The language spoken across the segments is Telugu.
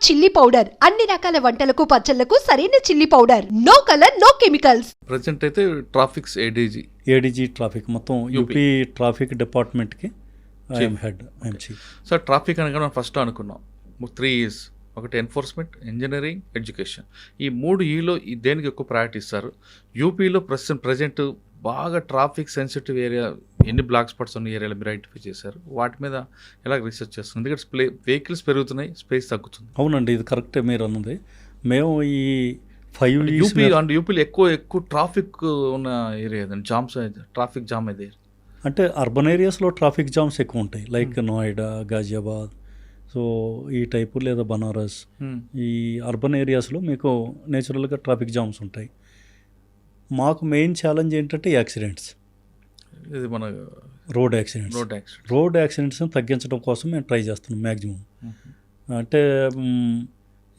చిల్లీ పౌడర్ అన్ని రకాల వంటలకు పచ్చళ్లకు సరైన chilli powder. No colour no chemicals. Present అయితే ట్రాఫిక్స్ ఏడీజీ ట్రాఫిక్ మొత్తం యూపీ ట్రాఫిక్ డిపార్ట్మెంట్కి I'm head, I'm chief. Sir traffic అనగా మనం ఫస్ట్ అనుకున్నాం 3 E's, ఒకటి ఎన్ఫోర్స్మెంట్, ఇంజనీరింగ్, ఎడ్యుకేషన్. ఈ 3 Eలో దేనికి ఎక్కువ ప్రయారిటీ ఇస్తారు? యూపీలో ప్రజెంట్ బాగా ట్రాఫిక్ సెన్సిటివ్ ఏరియా ఎన్ని బ్లాక్ స్పాట్స్ ఉన్న ఏరియాలో మీరు ఐడెంటిఫై చేశారు, వాటి మీద ఎలా రీసెర్చ్ చేస్తుంది? ఎందుకంటే వెహికల్స్ పెరుగుతున్నాయి, స్పేస్ తగ్గుతుంది. అవునండి, ఇది కరెక్టే మీరు అన్నది. మేము ఈ 5 యూపీలో ఎక్కువ ట్రాఫిక్ ఉన్న ఏరియా ఏదండి? ట్రాఫిక్ జామ్ అయితే అంటే అర్బన్ ఏరియాస్లో ట్రాఫిక్ జామ్స్ ఎక్కువ ఉంటాయి, లైక్ నోయిడా, గాజియాబాద్, సో ఈ టైపు, లేదా బనారస్. ఈ అర్బన్ ఏరియాస్లో మీకు నేచురల్గా ట్రాఫిక్ జామ్స్ ఉంటాయి. మాకు మెయిన్ ఛాలెంజ్ ఏంటంటే యాక్సిడెంట్స్, ఇది మన రోడ్ యాక్సిడెంట్స్ని తగ్గించడం కోసం మేము ట్రై చేస్తున్నాం మ్యాక్సిమం. అంటే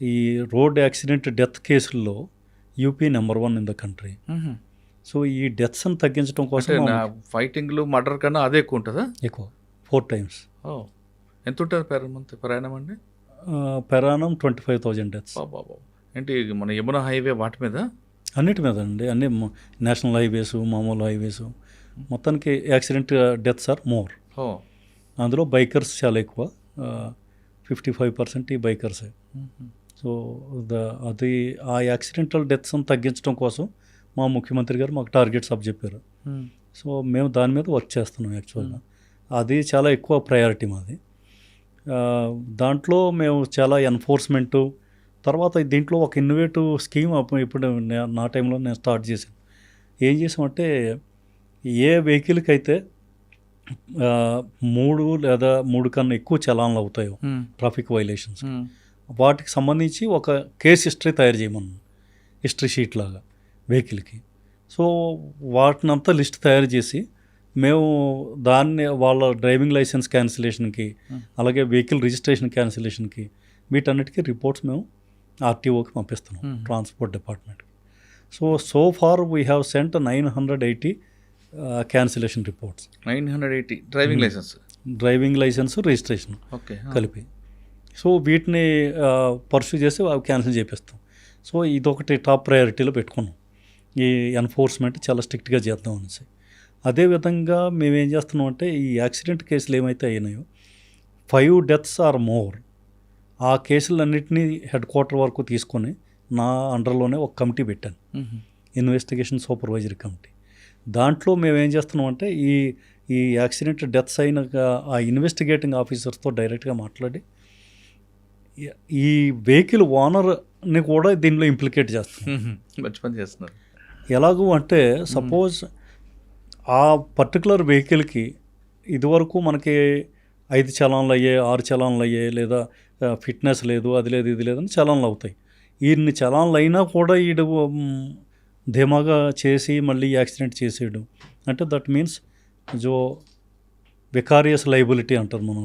ఈ రోడ్ యాక్సిడెంట్ డెత్ కేసుల్లో UP number 1 in the country. So ఈ డెత్స్ని తగ్గించడం కోసం ఫైటింగ్లు, మర్డర్ కన్నా అదే ఎక్కువ ఉంటుందా? ఎక్కువ 4 times. ఎంత ఉంటుంది ప్రయాణం అండి? పెరానం 25,000 డెత్స్. ఏంటి మన యమునా హైవే వాటి మీద? అన్నిటి మీద అండి, అన్ని నేషనల్ హైవేస్, మామూలు హైవేస్, మొత్తానికి యాక్సిడెంట్ డెత్స్ ఆర్ మోర్. అందులో బైకర్స్ చాలా ఎక్కువ, 55% ఈ బైకర్సే. సో అది ఆ యాక్సిడెంటల్ డెత్స్ని తగ్గించడం కోసం మా ముఖ్యమంత్రి గారు మాకు టార్గెట్స్ చెప్పారు. సో మేము దాని మీద వర్క్ చేస్తున్నాం. యాక్చువల్గా అది చాలా ఎక్కువ ప్రయారిటీ మాది. దాంట్లో మేము చాలా ఎన్ఫోర్స్మెంటు, తర్వాత దీంట్లో ఒక ఇన్నోవేటివ్ స్కీమ్ ఇప్పుడు నా టైంలో నేను స్టార్ట్ చేశాను. ఏం చేసామంటే ఏ వెహికల్కి అయితే 3 లేదా 3 కన్నా ఎక్కువ చలాన్లు అవుతాయో ట్రాఫిక్ వైలేషన్స్, వాటికి సంబంధించి ఒక కేస్ హిస్టరీ తయారు చేయమన్నాను, హిస్టరీ షీట్ లాగా వెహికల్కి. సో వాటినంతా లిస్ట్ తయారు చేసి మేము దాన్ని వాళ్ళ డ్రైవింగ్ లైసెన్స్ క్యాన్సిలేషన్కి, అలాగే వెహికల్ రిజిస్ట్రేషన్ క్యాన్సిలేషన్కి, వీటన్నిటికీ రిపోర్ట్స్ మేము ఆర్టీఓకి పంపిస్తున్నాం, ట్రాన్స్పోర్ట్ డిపార్ట్మెంట్కి. So far we have sent 980 cancellation reports. 980 driving licence registration కలిపి. సో వీటిని పర్సూ చేసి అవి క్యాన్సిల్ చేపిస్తాం. సో ఇదొకటి టాప్ ప్రయారిటీలో పెట్టుకున్నాం, ఈ ఎన్ఫోర్స్మెంట్ చాలా స్ట్రిక్ట్గా చేద్దాం అనేసి. అదేవిధంగా మేమేం చేస్తున్నాం అంటే ఈ యాక్సిడెంట్ కేసులు ఏమైతే అయినాయో 5 deaths ఆర్ మోర్, ఆ కేసులన్నింటినీ హెడ్ క్వార్టర్ వరకు తీసుకొని నా అండర్లోనే ఒక కమిటీ పెట్టాను, ఇన్వెస్టిగేషన్ సూపర్వైజరీ కమిటీ. దాంట్లో మేము ఏం చేస్తున్నాం అంటే ఈ యాక్సిడెంట్ డెత్స్ అయిన ఆ ఇన్వెస్టిగేటింగ్ ఆఫీసర్స్తో డైరెక్ట్గా మాట్లాడి ఈ వెహికల్ ఓనర్ని కూడా దీనిలో ఇంప్లికేట్ చేస్తున్నారు. ఎలాగూ అంటే సపోజ్ ఆ పర్టికులర్ వెహికల్కి ఇదివరకు మనకి 5 చలాన్లు అయ్యాయి, 6 చలాన్లు అయ్యాయి, లేదా ఫిట్నెస్ లేదు, అది లేదు, ఇది లేదని చలాన్లు అవుతాయి. ఇన్ని చలాన్లు అయినా కూడా ఈడు ధీమాగా చేసి మళ్ళీ యాక్సిడెంట్ చేసేయడం అంటే దట్ మీన్స్ జో వికారియస్ లైబిలిటీ అంటారు మనం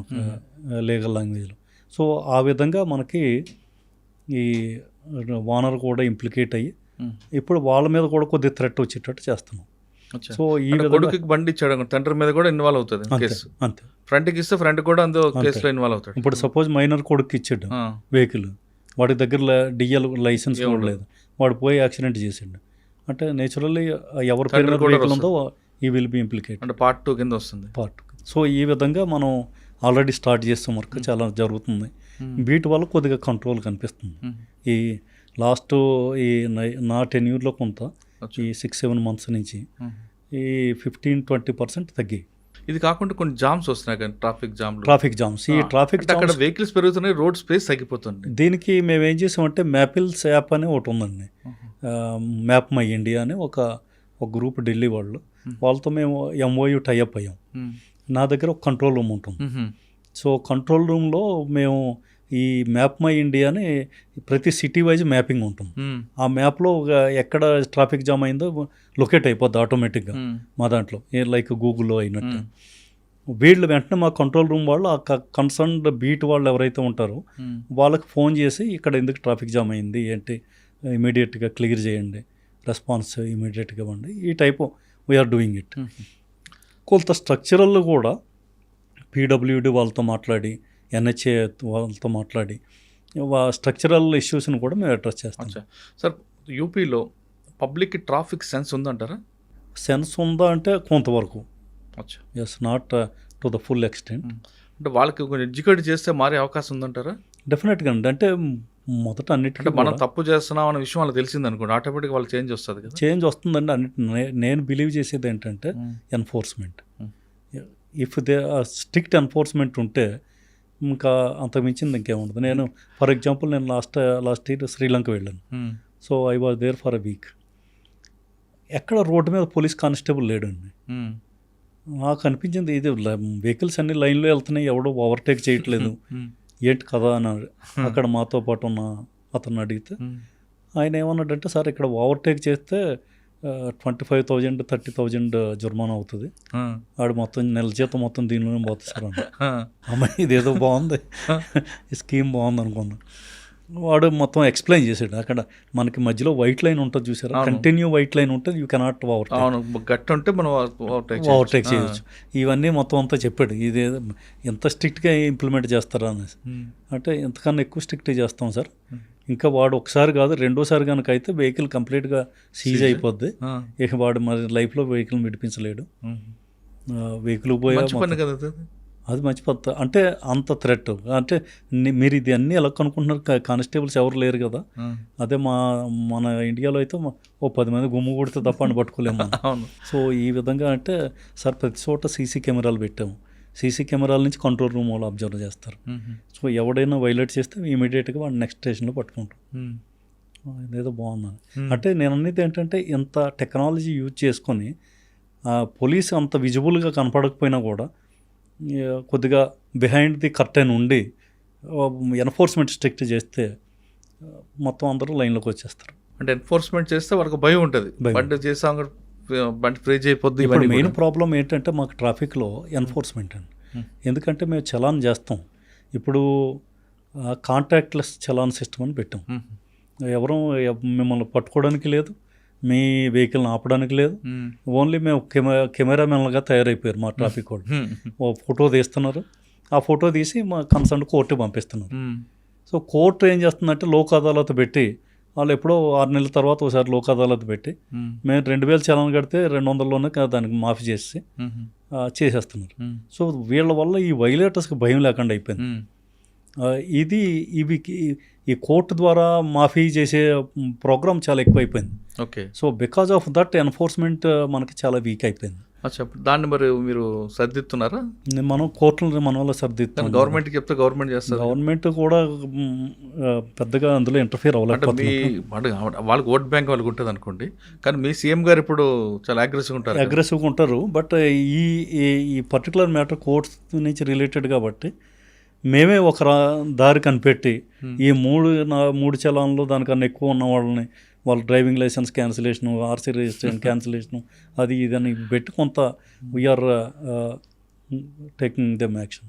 లీగల్ లాంగ్వేజ్లో. సో ఆ విధంగా మనకి ఈ ఓనర్ కూడా ఇంప్లికేట్ అయ్యి ఇప్పుడు వాళ్ళ మీద కూడా కొద్దిగా థ్రెట్ వచ్చేటట్టు చేస్తున్నాం. సో ఈ కొడుకు బండి ఇచ్చాడు, తండ్రి మీద కూడా ఇన్వాల్వ్ అవుతుంది కేసు. అంతే, ఫ్రంట్కి ఇస్తే ఫ్రంట్ కూడా అందులో కేసులో ఇన్వాల్వ్ అవుతాడు. ఇప్పుడు సపోజ్ మైనర్ కొడుకు ఇచ్చాడు వెహికల్, వాడి దగ్గర డిఎల్ లైసెన్స్ కూడా లేదు, వాడు పోయి యాక్సిడెంట్ చేసాడు అంటే నేచురల్లీ ఎవరి పేరు వెహికల్ ఉందో ఈ విల్ బి ఇంప్లికేట్ అంటే Part 2 కింద వస్తుంది. సో ఈ విధంగా మనం ఆల్రెడీ స్టార్ట్ చేస్తాం, వర్క్ చాలా జరుగుతుంది. వీటి వల్ల కొద్దిగా కంట్రోల్ కనిపిస్తుంది. ఈ లాస్ట్ ఈ నా టెన్యూర్లో కొంత ఈ 6-7 months నుంచి ఈ 15-20% తగ్గి. ఇది కాకుండా కొన్ని జామ్స్ వస్తున్నాయి కానీ ట్రాఫిక్ జామ్స్. ఈ ట్రాఫిక్ అక్కడ వెహికల్స్ పెరుగుతున్నాయి, రోడ్ స్పేస్ తగ్గిపోతుంది. దీనికి మేము ఏం చేసామంటే మ్యాపిల్స్ యాప్ అని ఒకటి ఉందండి, మ్యాప్ మై ఇండియా అని ఒక గ్రూప్ ఢిల్లీ వాళ్ళతో మేము MOU టైఅప్ అయ్యాం. నా దగ్గర ఒక కంట్రోల్ రూమ్ ఉంటుంది. సో కంట్రోల్ రూమ్లో మేము ఈ మ్యాప్ మై ఇండియాని ప్రతి సిటీ వైజ్ మ్యాపింగ్ ఉంటుంది. ఆ మ్యాప్లో ఎక్కడ ట్రాఫిక్ జామ్ అయిందో లొకేట్ అయిపోద్ది ఆటోమేటిక్గా మా దాంట్లో, లైక్ గూగుల్లో అయినట్టు. వీళ్ళు వెంటనే మా కంట్రోల్ రూమ్ వాళ్ళు ఆ కన్సర్న్డ్ బీట్ వాళ్ళు ఎవరైతే ఉంటారో వాళ్ళకి ఫోన్ చేసి ఇక్కడ ఎందుకు ట్రాఫిక్ జామ్ అయింది ఏంటి ఇమీడియట్గా క్లియర్ చేయండి, రెస్పాన్స్ ఇమీడియట్గా ఇవ్వండి, ఈ టైపు వీఆర్ డూయింగ్ ఇట్. కొంత స్ట్రక్చరల్ కూడా PWD వాళ్ళతో మాట్లాడి, NHA వాళ్ళతో మాట్లాడి స్ట్రక్చరల్ ఇష్యూస్ని కూడా మేము అడ్రస్ చేస్తాం. అచ్చా సార్, యూపీలో పబ్లిక్ ట్రాఫిక్ సెన్స్ ఉందంటారా? సెన్స్ ఉందా అంటే కొంతవరకు, అచ్చా. Yes, not to the full extent. అంటే వాళ్ళకి కొంచెం ఎడ్యుకేట్ చేస్తే మారే అవకాశం ఉందంటారా? డెఫినెట్గా అండి. అంటే మొదట అన్నిటికీ అంటే మనం తప్పు చేస్తున్నాం అనే విషయం వాళ్ళకి తెలిసింది అనుకోండి, ఆటోమేటిక్గా వాళ్ళు చేంజ్ వస్తుంది కదా. చేంజ్ వస్తుందండి. నేను బిలీవ్ చేసేది ఏంటంటే enforcement. If they strict enforcement ఉంటే ఇంకా అంతకుమించింది ఇంకేముండదు. నేను ఫర్ ఎగ్జాంపుల్ నేను లాస్ట్ ఇయర్ శ్రీలంక వెళ్ళాను. So I was there for a week. ఎక్కడ రోడ్డు మీద పోలీస్ కానిస్టేబుల్ లేడండి. నాకు అనిపించింది ఇది వెహికల్స్ అన్ని లైన్లో వెళ్తున్నాయి, ఎవడో ఓవర్టేక్ చేయట్లేదు, ఏంటి కదా అని అక్కడ మాతో పాటు ఉన్న అతను అడిగితే ఆయన ఏమన్నాడంటే, సార్ ఇక్కడ ఓవర్టేక్ చేస్తే 25,000 30,000 జుర్మానా అవుతుంది, వాడు మొత్తం నెల జీతం మొత్తం దీనిలోనే పోతుంది సార్ అన్న. అమ్మాయి ఇదేదో బాగుంది, ఈ స్కీమ్ బాగుంది అనుకున్నాను. వాడు మొత్తం ఎక్స్ప్లెయిన్ చేసాడు. అక్కడ మనకి మధ్యలో వైట్ లైన్ ఉంటుంది చూసారా, కంటిన్యూ వైట్ లైన్ ఉంటుంది, యూ కెనాట్ గట్టి ఉంటే మనం ఓవర్టేక్ చేయొచ్చు. ఇవన్నీ మొత్తం అంతా చెప్పాడు. ఇది ఎంత స్ట్రిక్ట్గా ఇంప్లిమెంట్ చేస్తారా అనేసి. అంటే ఎంతకన్నా ఎక్కువ స్ట్రిక్ట్ చేస్తాం సార్. ఇంకా వాడు ఒకసారి కాదు రెండోసారి కనుక అయితే వెహికల్ కంప్లీట్గా సీజ్ అయిపోద్ది. ఇక వాడు మరి లైఫ్లో వెహికల్ విడిపించలేడు. వెహికల్ పోయా అది మంచి పద్ధతి. అంటే అంత థ్రెట్. అంటే మీరు ఇది అన్నీ ఎలా కనుక్కుంటున్నారు, కానిస్టేబుల్స్ ఎవరు లేరు కదా. అదే మన ఇండియాలో అయితే ఓ 10 మంది గుమ్ము కొడితే తప్ప అని పట్టుకోలేము. సో ఈ విధంగా అంటే సార్ ప్రతి చోట సీసీ కెమెరాలు పెట్టాము. సీసీ కెమెరాల నుంచి కంట్రోల్ రూమ్ వాళ్ళు అబ్జర్వ్ చేస్తారు. సో ఎవడైనా వైలేట్ చేస్తే ఇమీడియట్గా వాడు నెక్స్ట్ స్టేషన్లో పట్టుకుంటాం. ఇదేదో బాగున్నాను. అంటే నేను అనేది ఏంటంటే ఇంత టెక్నాలజీ యూజ్ చేసుకొని పోలీస్ అంత విజిబుల్గా కనపడకపోయినా కూడా కొద్దిగా బిహైండ్ ది కర్టెన్ ఉండి ఎన్ఫోర్స్మెంట్ స్ట్రిక్ట్ చేస్తే మొత్తం అందరూ లైన్లోకి వచ్చేస్తారు. అంటే ఎన్ఫోర్స్మెంట్ చేస్తే వాళ్ళకి భయం ఉంటుంది, బండి చేసాం బండి ఫ్రీజ్ అయిపోద్ది. ఇప్పుడు మెయిన్ ప్రాబ్లం ఏంటంటే మాకు ట్రాఫిక్లో ఎన్ఫోర్స్మెంట్ అండి. ఎందుకంటే మేము చలాన్ చేస్తాం. ఇప్పుడు కాంటాక్ట్లెస్ చలాన్ సిస్టమ్ అని పెట్టాం. ఎవరు మిమ్మల్ని పట్టుకోవడానికి లేదు, మీ వెహికల్ని ఆపడానికి లేదు. ఓన్లీ మేము కెమెరామెన్లుగా తయారైపోయారు మా ట్రాఫిక్ వాళ్ళు. ఓ ఫోటో తీస్తున్నారు, ఆ ఫోటో తీసి మా కన్సర్న్ కోర్టుకి పంపిస్తున్నారు. సో కోర్టు ఏం చేస్తుందంటే లోక్ అదాలత్ పెట్టి, వాళ్ళు ఎప్పుడో 6 నెలల తర్వాత ఒకసారి లోక్ అదాలత్ పెట్టి మేము 2,000 చలాన్ కడితే 200లోనే దానికి మాఫీ చేసి చేసేస్తున్నారు. సో వీళ్ళ వల్ల ఈ వైలేటర్స్కి భయం లేకుండా అయిపోయింది. ఈ కోర్టు ద్వారా మాఫీ చేసే ప్రోగ్రామ్ చాలా ఎక్కువైపోయింది. Okay. So because of that enforcement మనకి చాలా వీక్ అయిపోయింది. దాన్ని మరి మీరు సర్దిస్తున్నారా? మనం కోర్టులు మన వల్ల సర్దిస్తున్నాం. గవర్నమెంట్కి చెప్తే గవర్నమెంట్ చేస్తారు. గవర్నమెంట్ కూడా పెద్దగా అందులో ఇంటర్ఫియర్ అవ్వలేదు. వాళ్ళకి ఓట్ బ్యాంక్ వాళ్ళకి ఉంటుంది అనుకోండి, కానీ మీ సీఎం గారు ఇప్పుడు చాలా అగ్రెసివ్గా ఉంటారు. బట్ ఈ పర్టికులర్ మ్యాటర్ కోర్ట్స్ నుంచి రిలేటెడ్ కాబట్టి మేమే ఒక దారి కనిపెట్టి ఈ మూడు చలాన్లు దానికన్నా ఎక్కువ ఉన్న వాళ్ళని వాళ్ళ డ్రైవింగ్ లైసెన్స్ క్యాన్సిలేషను, ఆర్సీ రిజిస్ట్రేషన్ క్యాన్సిలేషను, అది ఇదని పెట్టి కొంత వీఆర్ టేకింగ్ దెమ్ యాక్షన్.